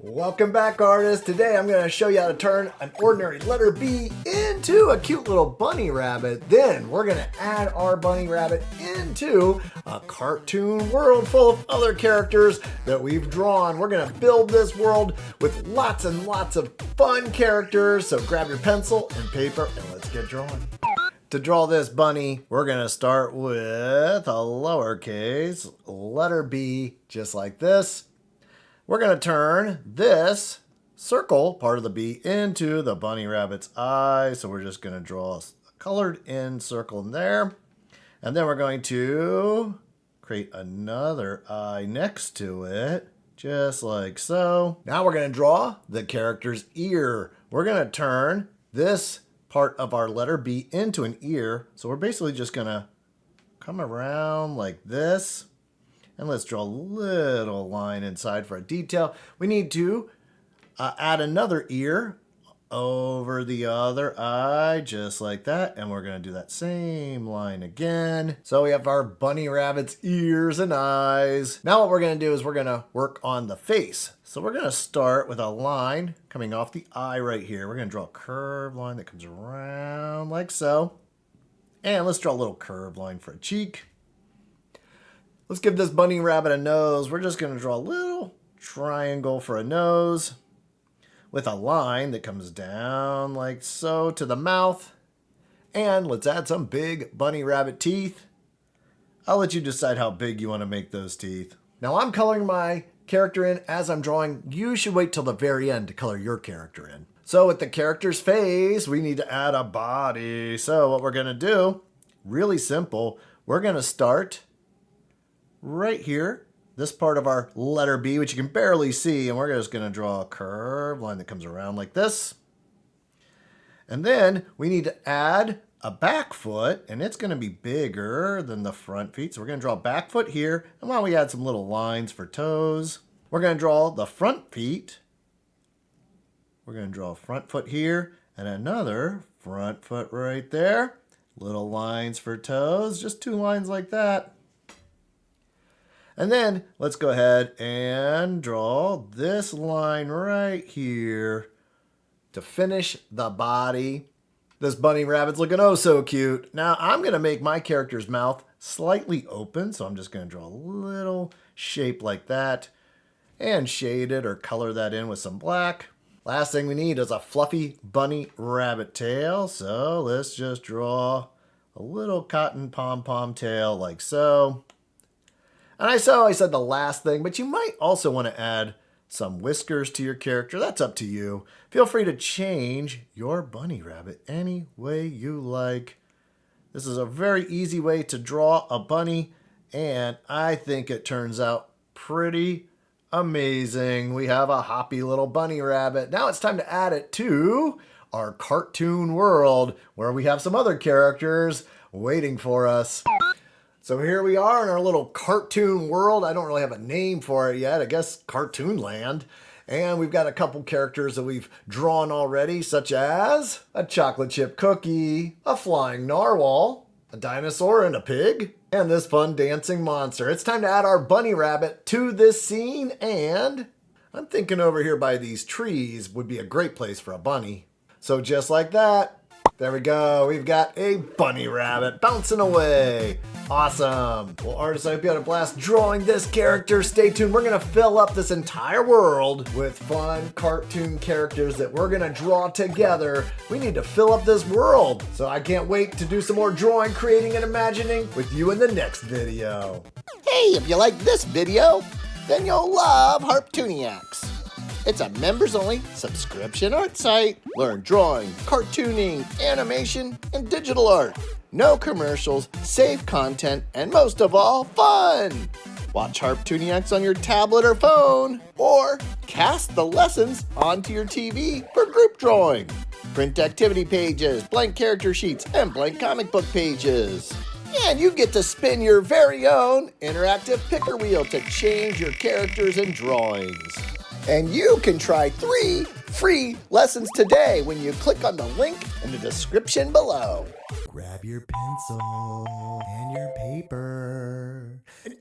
Welcome back, artists. Today I'm going to show you how to turn an ordinary letter B into a cute little bunny rabbit. Then we're going to add our bunny rabbit into a cartoon world full of other characters that we've drawn. We're going to build this world with lots and lots of fun characters. So grab your pencil and paper and let's get drawing. To draw this bunny, we're going to start with a lowercase letter B, just like this. We're going to turn this circle, part of the B, into the bunny rabbit's eye. So we're just going to draw a colored in circle in there. And then we're going to create another eye next to it, just like so. Now we're going to draw the character's ear. We're going to turn this part of our letter B into an ear. So we're basically just going to come around like this. And let's draw a little line inside for a detail. We need to add another ear over the other eye, just like that. And we're going to do that same line again. So we have our bunny rabbit's ears and eyes. Now what we're going to do is we're going to work on the face. So we're going to start with a line coming off the eye right here. We're going to draw a curved line that comes around like so. And let's draw a little curved line for a cheek. Let's give this bunny rabbit a nose. We're just going to draw a little triangle for a nose with a line that comes down like so to the mouth. And let's add some big bunny rabbit teeth. I'll let you decide how big you want to make those teeth. Now I'm coloring my character in as I'm drawing. You should wait till the very end to color your character in. So with the character's face, we need to add a body. So what we're going to do, really simple, we're going to start right here, this part of our letter B, which you can barely see, and we're just going to draw a curved line that comes around like this. And then we need to add a back foot, and it's going to be bigger than the front feet. So we're going to draw a back foot here, and while we add some little lines for toes, we're going to draw the front feet. We're going to draw a front foot here, and another front foot right there. Little lines for toes, just 2 lines like that. And then let's go ahead and draw this line right here to finish the body. This bunny rabbit's looking oh so cute. Now I'm going to make my character's mouth slightly open. So I'm just going to draw a little shape like that and shade it or color that in with some black. Last thing we need is a fluffy bunny rabbit tail. So let's just draw a little cotton pom-pom tail like so. And I said the last thing, but you might also want to add some whiskers to your character. That's up to you. Feel free to change your bunny rabbit any way you like. This is a very easy way to draw a bunny, and I think it turns out pretty amazing. We have a hoppy little bunny rabbit. Now it's time to add it to our cartoon world, where we have some other characters waiting for us. So here we are in our little cartoon world. I don't really have a name for it yet. I guess Cartoon Land. And we've got a couple characters that we've drawn already, such as a chocolate chip cookie, a flying narwhal, a dinosaur and a pig, and this fun dancing monster. It's time to add our bunny rabbit to this scene, and I'm thinking over here by these trees would be a great place for a bunny. So just like that, there we go. We've got a bunny rabbit bouncing away. Awesome. Well, artists, I hope you had a blast drawing this character. Stay tuned. We're going to fill up this entire world with fun cartoon characters that we're going to draw together. We need to fill up this world. So I can't wait to do some more drawing, creating, and imagining with you in the next video. Hey, if you like this video, then you'll love Harptooniacs. It's a members-only subscription art site. Learn drawing, cartooning, animation, and digital art. No commercials, save content, and most of all, fun! Watch Harptooniacs on your tablet or phone, or cast the lessons onto your TV for group drawing. Print activity pages, blank character sheets, and blank comic book pages. And you get to spin your very own interactive picker wheel to change your characters and drawings. And you can try 3 free lessons today when you click on the link in the description below. Grab your pencil and your paper. And